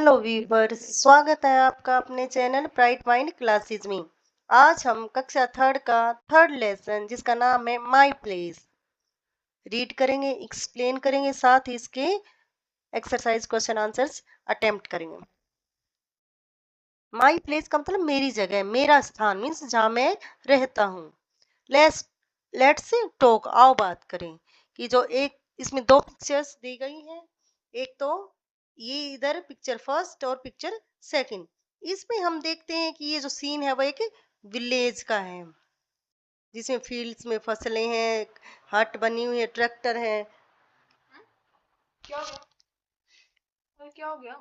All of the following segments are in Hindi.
हेलो वीवर्स, स्वागत है आपका अपने चैनल ब्राइट माइंड क्लासेस में। आज हम कक्षा थर्ड का थर्ड लेसन जिसका नाम है माय प्लेस रीड करेंगे, एक्सप्लेन करेंगे, साथ ही इसके एक्सरसाइज क्वेश्चन आंसर्स अटेम्प्ट करेंगे। माय प्लेस का मतलब मेरी जगह, मेरा स्थान मीन्स जहाँ मैं रहता हूँ। लेट्स लेट्स टॉक, आओ बात करें कि जो एक इसमें दो पिक्चर्स दी गई हैं। एक तो ये इधर पिक्चर फर्स्ट और पिक्चर सेकंड। इसमें हम देखते हैं कि ये जो सीन है वो एक विलेज का है, जिसमें फील्ड्स में फसलें हैं, हट बनी हुई है, ट्रैक्टर है। क्या हो गया? अरे क्या हो गया?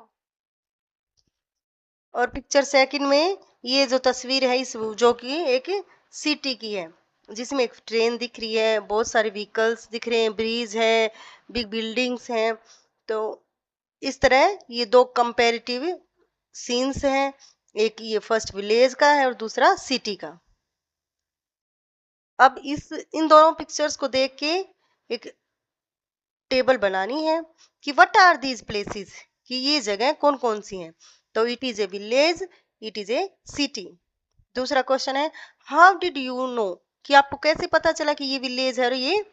और पिक्चर सेकंड में ये जो तस्वीर है इस जो कि एक सिटी की है, जिसमें एक ट्रेन दिख रही है, बहुत सारे व्हीकल्स दिख रहे हैं, ब्रिज है, बिग बिल्डिंग्स हैं। तो इस तरह ये दो कंपैरेटिव सीन्स हैं, एक ये फर्स्ट विलेज का है और दूसरा सिटी का। अब इन दोनों पिक्चर्स को देख के एक टेबल बनानी है कि व्हाट आर दीज प्लेसेस, कि ये जगह कौन कौन सी हैं। तो it is a village, it is a city. दूसरा क्वेश्चन है हाउ डिड यू नो, कि आपको कैसे पता चला कि ये विलेज है और ये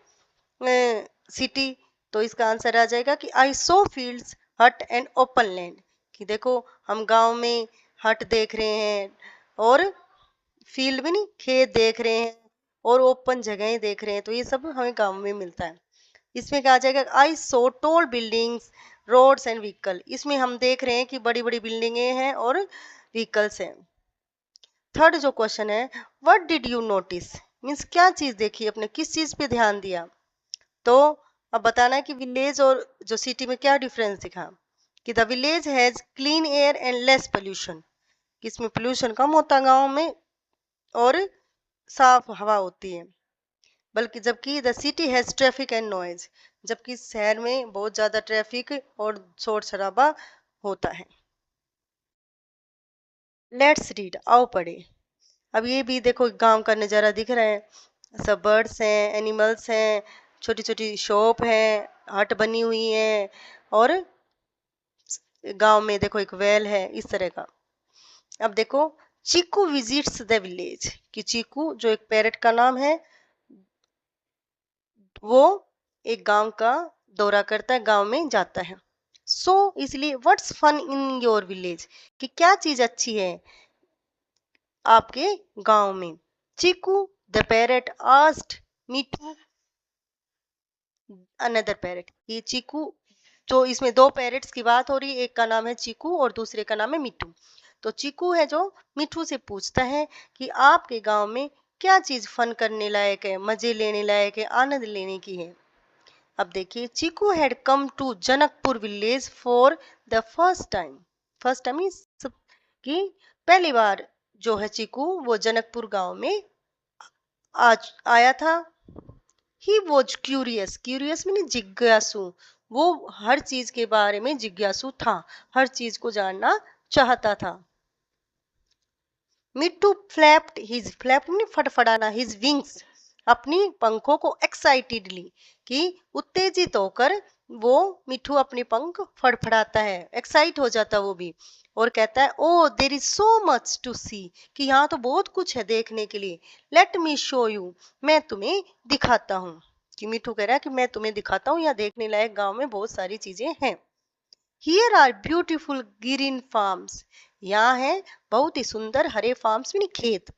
सिटी। तो इसका आंसर आ जाएगा कि आई सो फील्ड्स हट एंड ओपन लैंड, कि देखो हम गांव में हट देख रहे हैं और फील्ड में नहीं खेत देख रहे हैं और ओपन जगहें देख रहे हैं, तो ये सब हमें गांव में मिलता है। इसमें क्या आ जाएगा I saw tall buildings roads and vehicle, इसमें हम देख रहे हैं कि बड़ी बड़ी बिल्डिंगें हैं और व्हीकल्स हैं। थर्ड जो क्वेश्चन है what did you notice, means क्या चीज देखी, अपने किस चीज पे ध्यान दिया। तो अब बताना है कि विलेज और जो सिटी में क्या डिफरेंस दिखा। कि the village has clean air and less pollution, कि इसमें पोल्यूशन कम होता है गाँव में और साफ हवा होती है। बल्कि जबकि the city has traffic and noise, जबकि शहर में बहुत ज्यादा ट्रैफिक और शोर शराबा होता है। लेट्स रीड, आओ पढ़े। अब ये भी देखो गांव का नज़ारा दिख रहा है, सब बर्ड्स हैं, एनिमल्स हैं, छोटी छोटी शॉप है, हट बनी हुई है और गांव में देखो एक वेल है, इस तरह का। अब देखो चीकू विजिट्स द विलेज, कि चीकू जो एक पैरट का नाम है वो एक गांव का दौरा करता है, गांव में जाता है। सो इसलिए what's fun in your village, कि क्या चीज अच्छी है आपके गांव में। Chiku the parrot asked me to another parrot, ये चीकू, जो इसमें दो पैरट्स की बात हो रही है, एक का नाम है चीकू और दूसरे का नाम है मिट्टू। तो चीकू है जो मिट्टू से पूछता है कि आपके गांव में क्या चीज फन करने लायक है, मजे लेने लायक है, आनंद लेने की है। अब देखिए Chiku had come to Janakpur village for the first time. First time means कि पहली बार जो है चीकू वो जनकपुर गांव में आज आया था। He was curious, curious mean जिज्ञासु, वो हर चीज के बारे में जिज्ञासु था, हर चीज को जानना चाहता था। Mittu flapped his, flap mean फड़फड़ाना, हिज विंग्स, अपनी पंखों को एक्साइटेडली, कि उत्तेजित होकर वो मिट्टू अपने पंख फड़फड़ाता है, एक्साइट हो जाता वो भी, और कहता है oh there is so much to see, कि यहाँ तो बहुत कुछ है देखने के लिए। लेट मी शो यू, मैं तुम्हें दिखाता हूँ। कि मिट्टू कह रहा है कि मैं तुम्हें दिखाता हूँ, यहाँ देखने लायक गांव में बहुत सारी चीजें हैं। Here are beautiful green farms, यहाँ है बहुत ही सुंदर हरे फार्म्स मीन खेत,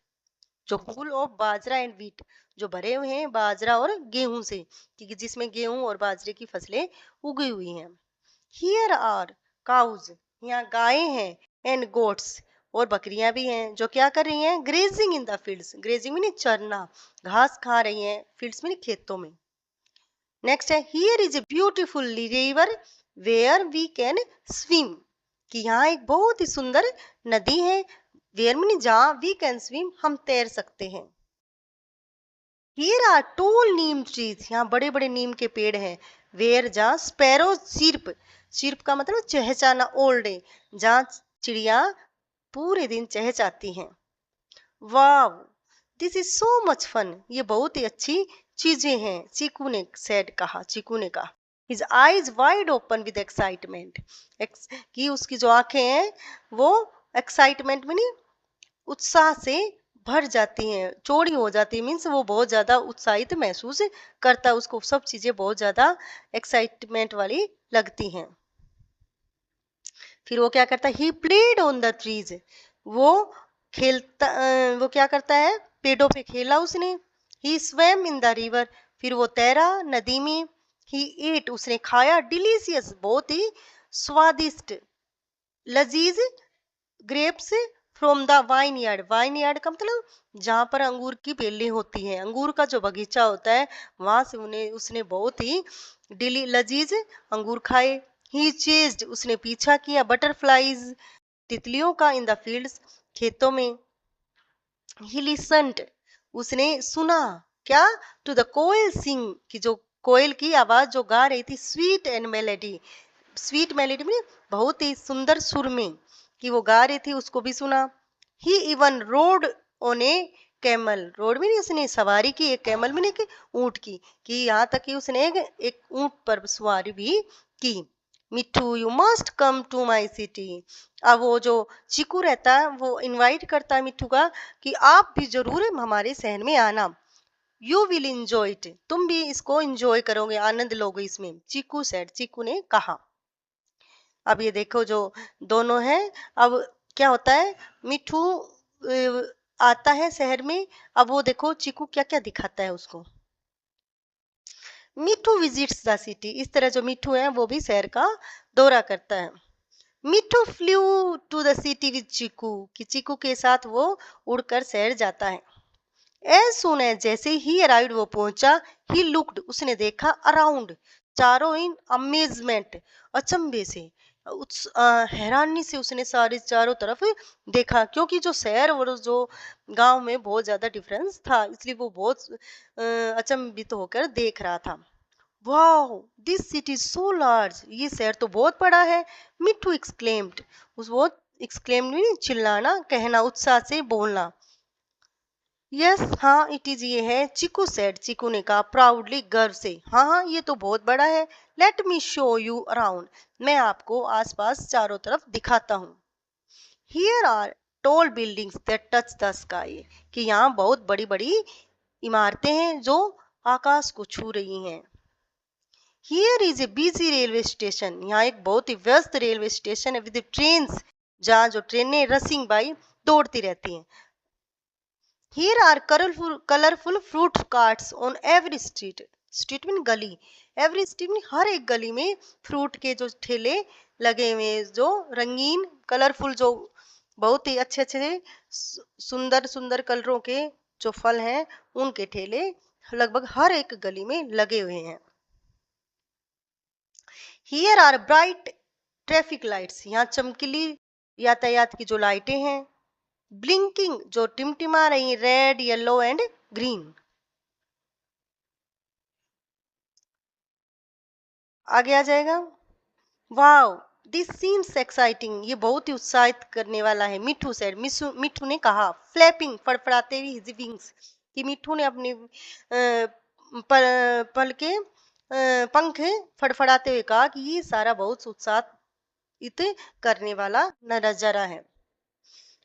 जो full of bajra and wheat, जो भरे हुए हैं बाजरा और गेहूं से, कि जिसमें गेहूं और बाजरे की फसलें उगी हुई हैं। हियर आर काउज, यहाँ गायें हैं, एंड गोट्स, और बकरियां भी हैं जो क्या कर रही हैं, grazing in the fields, grazing mean चरना, घास खा रही हैं, फील्ड्स मीन खेतों में। नेक्स्ट है here is a beautiful river where we can swim, कि यहाँ एक बहुत ही सुंदर नदी है, वेयर मीन जहाँ वी कैन स्विम, हम तैर सकते हैं। Here are tall neem trees, यहाँ बड़े बड़े नीम के पेड़ हैं, वेयर जहाँ स्पैरो चिर्प, चिर्प का मतलब चहचाना, ओल डे, जहाँ चिड़िया पूरे दिन चहचाती हैं। Wow this is so much fun, ये बहुत ही अच्छी चीजें हैं, चीकू ने सेड, कहा, चीकू ने कहा his eyes wide open with excitement, कि उसकी जो आंखें हैं वो एक्साइटमेंट में नहीं, उत्साह से भर जाती हैं, चौड़ी हो जाती है, मीन्स वो बहुत ज्यादा उत्साहित महसूस करता है, उसको सब चीजें बहुत ज्यादा एक्साइटमेंट वाली लगती हैं। फिर वो क्या करता है, he played on the trees, वो खेलता वो क्या करता है, पेड़ों पे खेला उसने। ही स्वेम इन द रिवर, फिर वो तैरा नदी में। ही एट, उसने खाया, डिलीशियस, बहुत ही स्वादिष्ट, लजीज, grapes from the wine yard, wine yard का मतलब जहाँ पर अंगूर की बेलें होती हैं, अंगूर का जो बगीचा होता है, वहां से उन्हें उसने बहुत ही लजीज अंगूर खाए। ही चेज्ड, उसने पीछा किया, बटरफ्लाईज, तितलियों का, इन द फील्ड्स, खेतों में। ही लिसन्ड, उसने सुना, क्या, टू द कोयल सिंग, कि जो कोयल की आवाज जो गा रही थी, sweet and melody, sweet melody में बहुत ही सुंदर सुर में कि वो गा रही थी, उसको भी सुना। He even rode on a camel, rode में नहीं, उसने सवारी की एक कैमल में नहीं, कि ऊंट की, कि यहाँ तक कि उसने एक ऊंट पर सवारी भी की। Mitthu, you must come to my city, अब वो जो चीकू रहता है वो इनवाइट करता है मिट्ठू का कि आप भी जरूर हमारे शहर में आना, यू विल इंजॉय इट, तुम भी इसको इंजॉय करोगे, आनंद लोगे इसमें, चीकू सेड, चीकू ने कहा। अब ये देखो जो दोनों हैं, अब क्या होता है, मिठू आता है शहर में, अब वो देखो चीकू क्या क्या दिखाता है उसको। मिठू विजिट्स द सिटी, इस तरह जो मिठू है वो भी शहर का दौरा करता है। Mithu flew to the city with Chiku, कि चीकू के साथ वो उड़कर शहर जाता है। एज सुन एज, जैसे ही अराइव्ड, वो पहुंचा, ही लुक्ड, उसने देखा, अराउंड, चारों, इन अमेजमेंट, अचंभे से, हैरानी से उसने सारे चारों तरफ देखा, क्योंकि जो शहर और जो गांव में बहुत ज्यादा डिफरेंस था, इसलिए वो बहुत अचंभित होकर देख रहा था। Wow, this city so large, ये शहर तो बहुत बड़ा है। मिट्टू एक्सक्लेम्ड, उस वो एक्सक्लेम्ड नहीं, चिल्लाना, कहना, उत्साह से बोलना। यस, हाँ, इट इज, ये है, चीकू सेड, चीकू ने कहा, प्राउडली, गर्व से, हाँ हाँ, ये तो बहुत बड़ा है। Let me show you around, मैं आपको आसपास चारों तरफ दिखाता हूँ। Here are tall buildings that touch the sky, कि यहाँ बहुत बड़ी बड़ी इमारतें हैं जो आकाश को छू रही हैं। Here is A busy railway station, यहाँ एक बहुत ही व्यस्त रेलवे स्टेशन है, विद ट्रेन, जहाँ जो ट्रेनें रसिंग बाई, दौड़ती रहती हैं। Here are colorful fruit carts on every street. Street में गली, एवरी स्ट्रीट में हर एक गली में फ्रूट के जो ठेले लगे हुए हैं, जो रंगीन कलरफुल, जो बहुत ही अच्छे अच्छे सुंदर सुंदर कलरों के जो फल हैं, उनके ठेले लगभग हर एक गली में लगे हुए हैं। Here are bright traffic lights, यहाँ चमकीली यातायात की जो लाइटें हैं, ब्लिंकिंग, जो टिमटिमा रही, रेड, येलो एंड ग्रीन। आगे आ जाएगा। वाओ, दिस सीम्स एक्साइटिंग, ये बहुत ही उत्साहित करने वाला है। मिठू सेड, मिठू ने कहा, फ्लैपिंग, फड़फड़ाते हुए हिज विंग्स, कि मिठू ने अपने पल के पंख फड़फड़ाते हुए कहा कि ये सारा बहुत उत्साहित करने वाला नजारा है।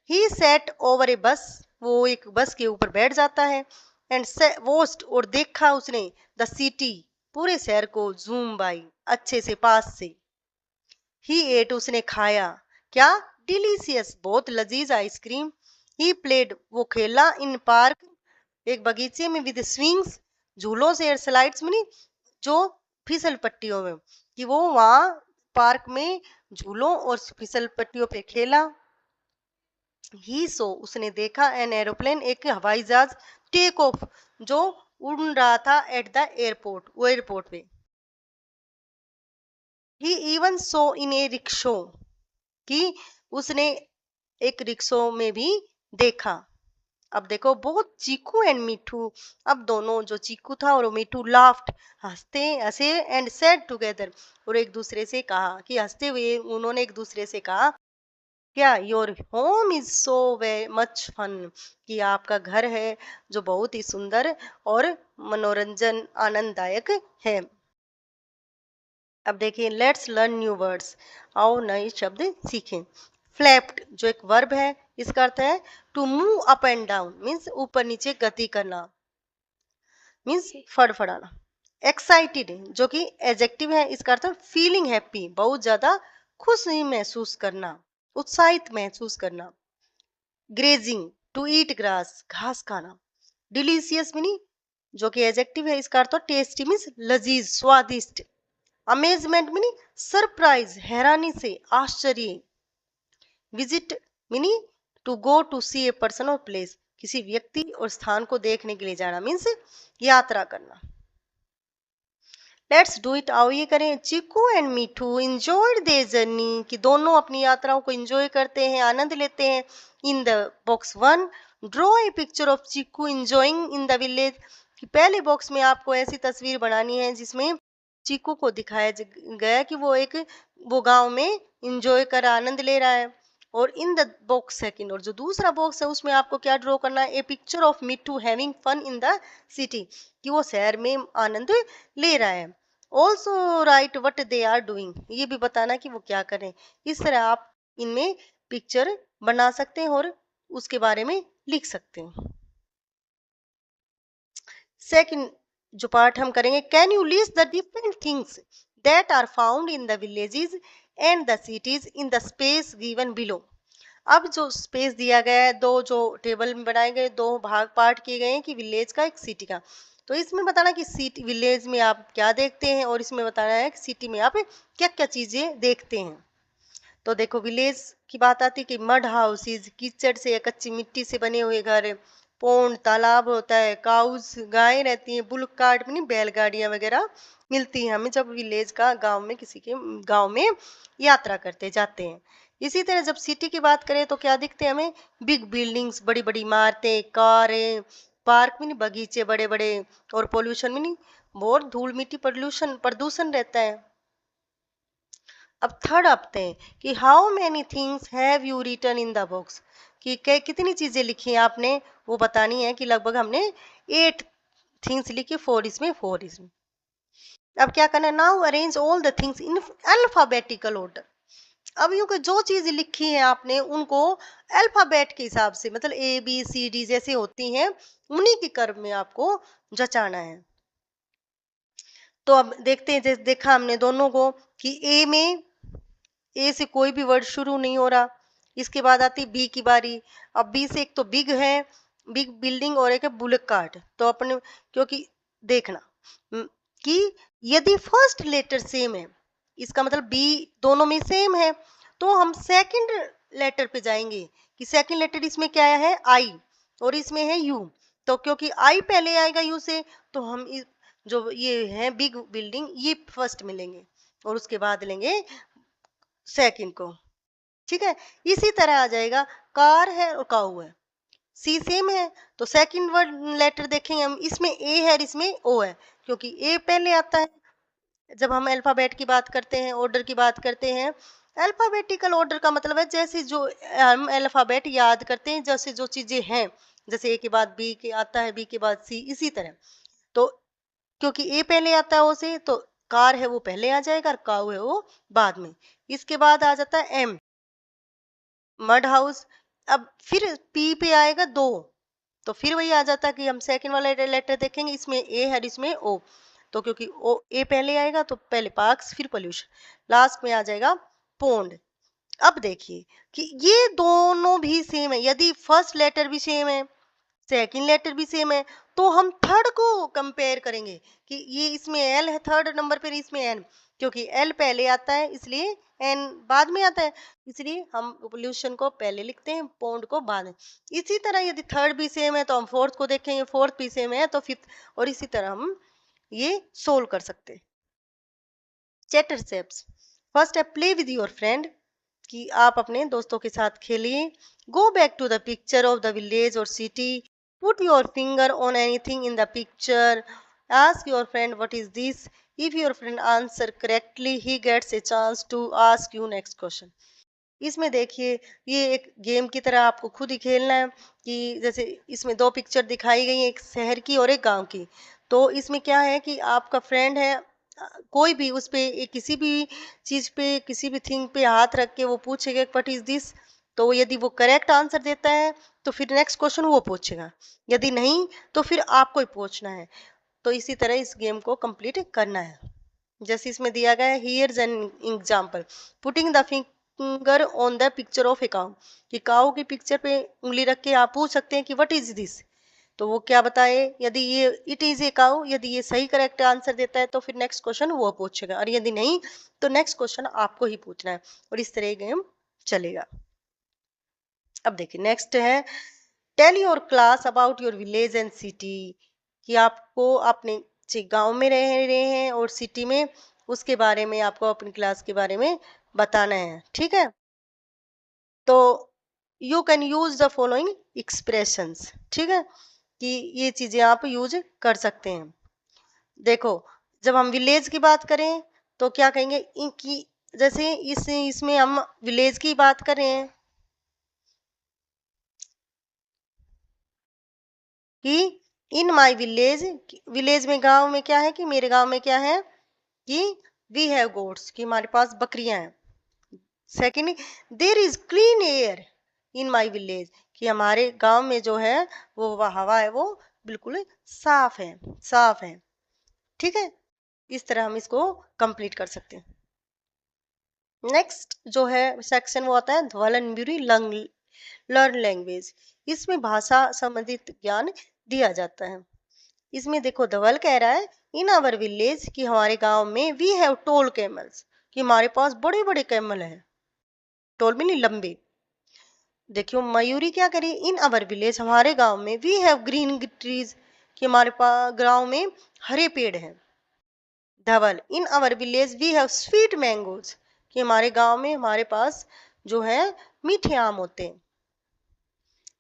ही सेट ओवर ए बस, वो एक बस के ऊपर बैठ जाता है। एंड वॉच्ड, और देखा उसने, द सिटी, पूरे शहर को, जूम बाई, अच्छे से पास से। ही एट, उसने खाया, क्या, डिलीशियस, बहुत लजीज आइसक्रीम। ही प्लेड, वो खेला, इन पार्क, एक बगीचे में, विद स्विंग्स, झूलों से, स्लाइड्स में नहीं, जो फिसल पट्टियों में, कि वो वहां पार्क में झूलों और फिसल पट्टियों पे खेला। ही सो, उसने देखा, एन एरोप्लेन, एक हवाई जहाज, टेक ऑफ, जो उड़ रहा था, एट द एयरपोर्ट, वो एयरपोर्ट पे। ही इवन सो इन ए रिक्शो, कि उसने एक रिक्शो में भी देखा। अब देखो, बहुत चीकू एंड मिठू, अब दोनों, जो चीकू था और मिठू, लाफ्ट, हंसते हंसे, एंड सेड टुगेदर, और एक दूसरे से कहा, कि हंसते हुए उन्होंने एक दूसरे से कहा, क्या, your home is so way much fun, कि आपका घर है जो बहुत ही सुंदर और मनोरंजन आनंददायक है। अब देखिए, लेट्स लर्न न्यू वर्ड्स, आओ नए शब्द सीखें। फ्लैप्ड जो एक वर्ब है, इसका अर्थ है to move up and down, means ऊपर नीचे गति करना, मीन्स फड़फड़ाना। एक्साइटेड जो कि एडजेक्टिव है, इसका अर्थ है फीलिंग हैप्पी, बहुत ज्यादा खुशी महसूस करना, उत्साहित महसूस करना। ग्रेजिंग टू ईट ग्रास, घास खाना। डिलीशियस मीनिंग जो कि एडजेक्टिव है, इसका अर्थ है टेस्टी, मीन्स लजीज, स्वादिष्ट। अमेजमेंट मीनिंग सरप्राइज, हैरानी से, आश्चर्य। Visit meaning to go to see a person or place, किसी व्यक्ति और स्थान को देखने के लिए जाना, मीन्स यात्रा करना। लेट्स डू इट, आओ ये करें। Chiku and Mithu enjoyed their journey, कि दोनों अपनी यात्राओं को एंजॉय करते हैं, आनंद लेते हैं। In the box 1 draw a picture of Chiku enjoying in the village, कि पहले बॉक्स में आपको ऐसी तस्वीर बनानी है जिसमें चीकू को दिखाया गया कि वो गांव में एंजॉय कर आनंद ले रहा है। और इन द बॉक्स सेकंड, और जो दूसरा बॉक्स है उसमें आपको क्या ड्रॉ करना है, a picture of Mittu having fun in the city, कि वो शहर में आनंद ले रहा है। Also write what they are doing, ये भी बताना कि वो क्या करें। इस तरह आप इनमें पिक्चर बना सकते हैं और उसके बारे में लिख सकते हैं। सेकंड जो पार्ट हम करेंगे, can you list the different things that are found in the villages and the cities in the space given below. अब जो स्पेस दिया गया है, दो जो टेबल में बनाए गए, दो भाग पार्ट किए गए हैं कि विलेज का एक सिटी का, तो इसमें बताना कि सिटी विलेज में आप क्या देखते हैं और इसमें बताना है कि सिटी में आप क्या क्या चीजें देखते हैं। तो देखो, विलेज की बात आती है कि मड हाउसेज, कीचड़ से या कच्ची मिट्टी से बने हुए घर, पौंड तालाब होता है, काउज गायें रहती हैं, बुल कार्ट में बैलगाड़ियां वगैरह मिलती हैं हमें जब विलेज का गांव में किसी के गांव में यात्रा करते जाते हैं। इसी तरह जब सिटी की बात करें तो क्या दिखते हैं हमें, बिग बिल्डिंग्स, बड़ी बड़ी इमारतें, कारें, पार्क में नहीं, बगीचे बड़े बड़े, और पोल्यूशन में नहीं, बहुत धूल मिट्टी प्रदूषण प्रदूषण रहता है। अब थर्ड आते हैं कि how many things have you written in the box, कि कितनी चीजें लिखी हैं आपने, वो बतानी है। कि लगभग हमने 8 थिंग्स लिखी, 4 इसमें 4 इसमें। अब क्या करना है, now arrange all the things in alphabetical order. अब यूं कि जो चीज लिखी है आपने उनको अल्फाबेट के हिसाब से, मतलब ABCD जैसे होती हैं, उन्हीं के क्रम में आपको जचाना है। तो अब देखते हैं, जैसे देखा हमने दोनों को कि ए से कोई भी वर्ड शुरू नहीं हो रहा। इसके बाद आती बी की बारी। अब बी से एक तो बिग है, बिग बिल्डिंग, और एक है बुलेट कार्ट। तो अपने क्योंकि देखना कि यदि फर्स्ट लेटर सेम है, इसका मतलब बी दोनों में सेम है, तो हम सेकंड लेटर पे जाएंगे कि सेकंड लेटर इसमें क्या है, आई, और इसमें है यू। तो क्योंकि आई पहले आएगा यू से, तो हम जो ये है बिग बिल्डिंग, ये फर्स्ट में लेंगे और उसके बाद लेंगे सेकंड को। ठीक है, इसी तरह आ जाएगा, कार है और काऊ है, सी सेम है, तो सेकंड वर्ड लेटर देखेंगे हम, इसमें ए है और इसमें ओ है, क्योंकि ए पहले आता है। जब हम अल्फाबेट की बात करते हैं, ऑर्डर की बात करते हैं, अल्फाबेटिकल ऑर्डर का मतलब है जैसे जो हम अल्फाबेट याद करते हैं, जैसे जो चीजें हैं, जैसे ए के बाद बी के आता है, बी के बाद सी, इसी तरह। तो क्योंकि ए पहले आता है ओ से, तो कार है वो पहले आ जाएगा और काऊ है वो बाद में। इसके बाद आ जाता है एम, मड हाउस। अब फिर पी पे आएगा दो, तो फिर वही आ जाता है कि हम सेकंड वाला लेटर देखेंगे, इसमें ए है इसमें ओ, तो क्योंकि ओ ए पहले आएगा तो पहले पार्क्स फिर पोल्यूशन, लास्ट में आ जाएगा पोंड। अब देखिए कि ये दोनों भी सेम है, यदि फर्स्ट लेटर भी सेम है, सेकंड लेटर भी सेम है, तो हम थर्ड को कंपेयर करेंगे कि ये इसमें एल है थर्ड नंबर पर, इसमें एन, क्योंकि एल पहले आता है इसलिए एन बाद में आता है, इसलिए हम पोल्यूशन को पहले लिखते हैं, पौंड को बाद में। इसी तरह यदि थर्ड भी सेम है तो हम फोर्थ को देखेंगे, फोर्थ भी सेम है तो फिफ्थ, और इसी तरह हम ये सोल्व कर सकते हैं। चैटर स्टेप्स, फर्स्ट है प्ले विद योर फ्रेंड, कि आप अपने दोस्तों के साथ खेलिए। Go back to the picture of the village और city, put your finger on anything in the picture, ask your friend what is this, if your friend answer correctly he gets a chance to ask you next question. इसमें देखिए, ये एक गेम की तरह आपको खुद ही खेलना है, कि जैसे इसमें दो पिक्चर दिखाई गई है, एक शहर की और एक गांव की। तो इसमें क्या है कि आपका फ्रेंड है, कोई भी उस पे किसी भी चीज पे किसी भी थिंग पे हाथ रख के वो पूछेगा व्हाट इज दिस, तो यदि वो करेक्ट आंसर देता है तो फिर नेक्स्ट क्वेश्चन वो पूछेगा, यदि नहीं तो फिर आपको ही पूछना है। तो इसी तरह इस गेम को कंप्लीट करना है। जैसे इसमें दिया गया है, here's an example, putting the finger on the picture of a cow, कि काउ की पिक्चर पे उंगली रख के आप पूछ सकते हैं कि व्हाट इज दिस, तो वो क्या बताए, यदि ये इट इज ए काउ, यदि ये सही करेक्ट आंसर देता है तो फिर नेक्स्ट क्वेश्चन वो पूछेगा, और यदि नहीं तो नेक्स्ट क्वेश्चन आपको ही पूछना है, और इस तरह गेम चलेगा। अब देखिए नेक्स्ट है, tell your class about your village and city, कि आपको अपने गांव में रह रहे हैं और सिटी में, उसके बारे में आपको अपनी क्लास के बारे में बताना है, ठीक है। तो you can use the following expressions, ठीक है, कि ये चीजें आप यूज कर सकते हैं। देखो, जब हम विलेज की बात करें तो क्या कहेंगे, इनकी जैसे इसमें हम विलेज की बात कर रहे हैं कि इन माई विलेज, विलेज में गांव में क्या है, कि मेरे गांव में क्या है, कि वी हैव गोट्स, कि हमारे पास बकरियां हैं। Second, there is clean air in my village, कि हमारे गांव में जो है वो हवा है वो बिल्कुल साफ है, साफ है, ठीक है। इस तरह हम इसको कंप्लीट कर सकते हैं। नेक्स्ट जो है सेक्शन वो आता है ध्वलनबुरी लर्न लैंग्वेज, इसमें भाषा संबंधित ज्ञान दिया जाता है। इसमें देखो धवल कह रहा है, इन आवर विलेज, कि हमारे गांव में वी हैव टोल कैमल्स, कि हमारे पास बड़े बड़े कैमल हैं, टोल भी नहीं लंबे। देखियो मयूरी क्या करी, इन आवर विलेज, हमारे गांव में वी हैव ग्रीन ट्रीज, कि हमारे पास गांव में हरे पेड़ हैं। Dhaval, in our village we have sweet mangoes, कि हमारे गांव में हमारे पास जो है मीठे आम होते हैं।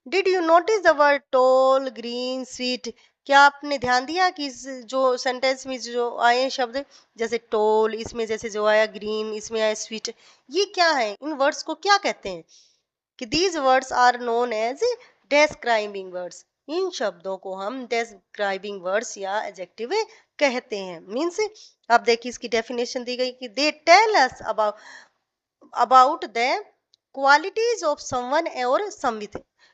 Did you notice the word tall green sweet, क्या आपने ध्यान दिया कि इस जो सेंटेंस में जो आए शब्द, जैसे टोल, इसमें जैसे जो आया ग्रीन, इसमें आया स्वीट, ये क्या है, इन वर्ड्स को क्या कहते हैं, कि these words are known as describing words, इन शब्दों को हम डेस्क्राइबिंग वर्ड्स या एडजेक्टिव कहते हैं। मीन्स अब देखिए इसकी डेफिनेशन दी गई कि they tell us about the qualities of someone or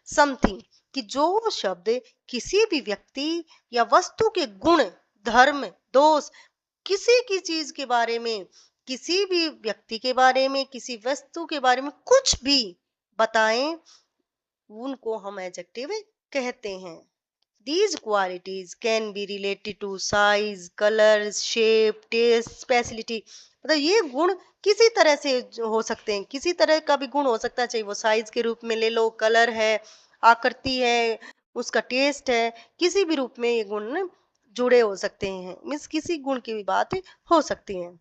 something, कि जो शब्द किसी भी व्यक्ति या वस्तु के गुण, धर्म, दोष, किसी की चीज के बारे में, किसी भी व्यक्ति के बारे में, किसी वस्तु के बारे में कुछ भी बताएं, उनको हम एडजेक्टिव कहते हैं। These qualities can be related to size, color, shape, taste, speciality, मतलब ये गुण किसी तरह से हो सकते हैं, किसी तरह का भी गुण हो सकता है, चाहे वो साइज के रूप में ले लो, कलर है, आकृति है, उसका टेस्ट है, किसी भी रूप में ये गुण जुड़े हो सकते हैं, मीन्स किसी गुण की भी बात हो सकती है।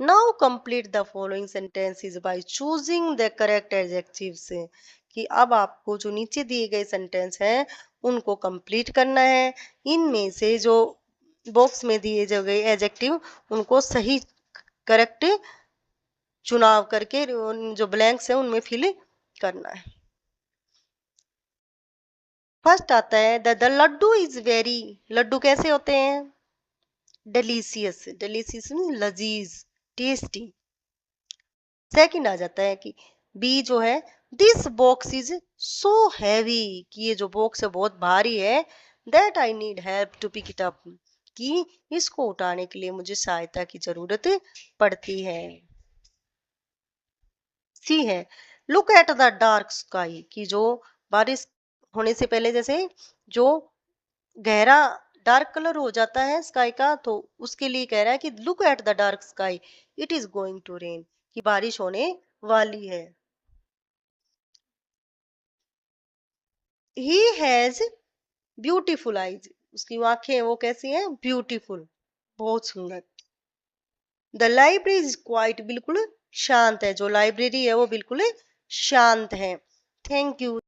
Now complete the following sentences by choosing the correct adjectives, कि अब आपको जो नीचे दिए गए सेंटेंस हैं उनको कंप्लीट करना है, इनमें से जो बॉक्स में दिए गए एडजेक्टिव उनको सही करेक्ट चुनाव करके जो ब्लैंक्स है उनमें फिल करना है। फर्स्ट आता है the laddoo is very, laddoo कैसे होते हैं, डिलीशियस, डिलीशियस लजीज, टेस्टी। सेकंड आ जाता है कि बी जो है, this box is so heavy, कि ये जो बॉक्स है बहुत भारी है, that I need help to pick it up, कि इसको उठाने के लिए मुझे सहायता की जरूरत पड़ती है। सी है look at the dark sky, कि जो बारिश होने से पहले जैसे जो गहरा डार्क कलर हो जाता है स्काई का, तो उसके लिए कह रहा है कि look at the dark sky, it is going to rain, कि बारिश होने वाली है। ही हैज ब्यूटीफुल आईज, उसकी आंखें वो कैसी हैं, ब्यूटीफुल, बहुत सुंदर। द लाइब्रेरी इज क्वाइट, बिल्कुल शांत है, जो लाइब्रेरी है वो बिल्कुल शांत है। Thank you.